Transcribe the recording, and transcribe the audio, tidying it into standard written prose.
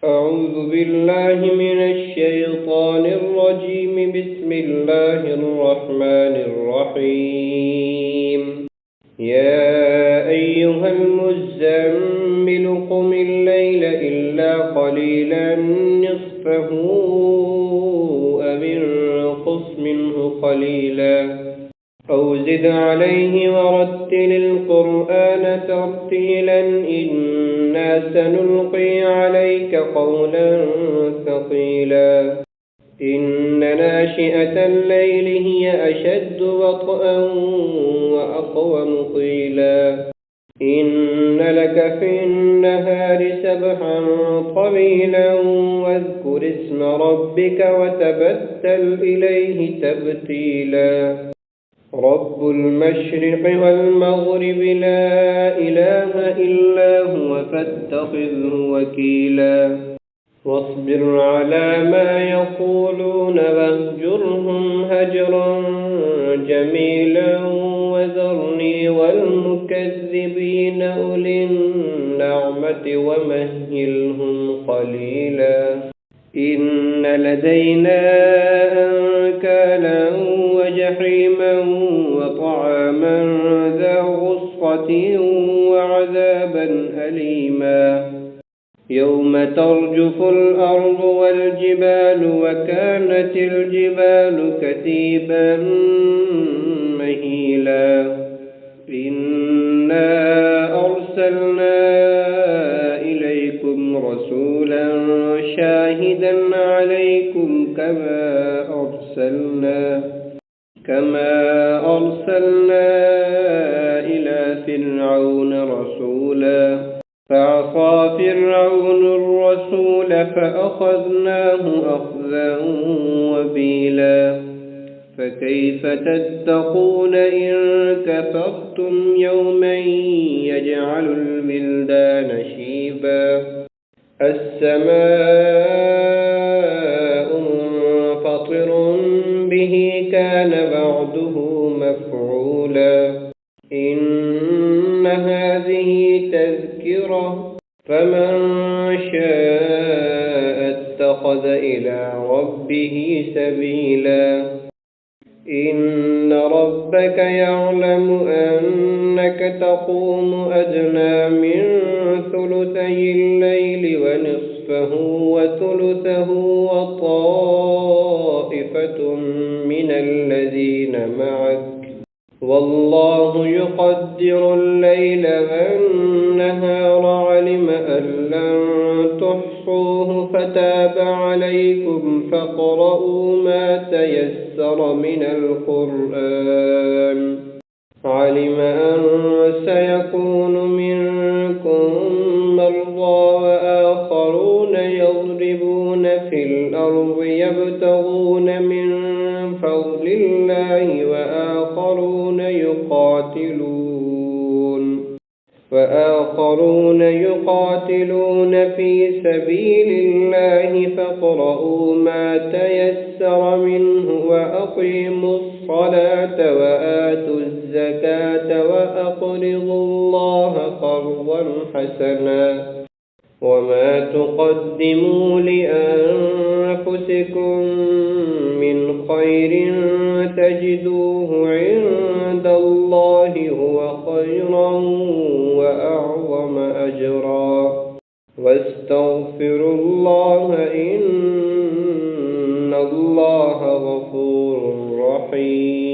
أعوذ بالله من الشيطان الرجيم. بسم الله الرحمن الرحيم. يا أيها المزمل قم الليل إلا قليلا نصفه أو انقص منه قليلا أو زد عليه ورتل القرآن ترتيلا إنا سنلقي عليك قولا ثقيلا إن ناشئة الليل هي أشد وطئا وأقوم قيلا إن لك في النهار سبحا طويلا واذكر اسم ربك وتبتل إليه تبتيلا رب المشرق والمغرب لا إله إلا هو فاتخذه وكيلا واصبر على ما يقولون واهجرهم هجرا جميلا وذرني والمكذبين أولي النعمة ومهلهم قليلا إن لدينا أنكالا وجحيما وطعاما ذا غصة وعذابا أليما يوم ترجف الأرض والجبال وكانت الجبال كثيبا مهيلا إنا أرسلنا إليكم رسولا شاهدا عليكم كما أرسلنا إلى فرعون رسولا فعصى فرعون الرسول فأخذناه أخذا وبيلا فكيف تتقون إن كفرتم يوما يجعل الولدان شيبا السماء منفطر به كان وعده مفعولا إن هذه تذكرة فمن شاء اتخذ إلى ربه سبيلا إن ربك يعلم أنك تقوم أدنى من ثلثي الليل ونصفه وثلثه وطائفة من الذين معك والله يقدر الليل والنهار علم أن لن تحصوه فتاب عليكم فاقرؤوا ما تيسر من القرآن علم أن سيكون منكم مرضى وآخرون يضربون في الأرض يبتغون من فضل الله وآخرون يقاتلون في سبيل الله فاقرؤوا ما تيسر منه وأقيموا الصلاة وآتوا الزكاة وأقرضوا الله قرضا حسنا وما تقدموا لأنفسكم من خير تجدوه عند الله هو خيرا وأعظم أجرا واستغفروا الله إن الله غفور رحيم.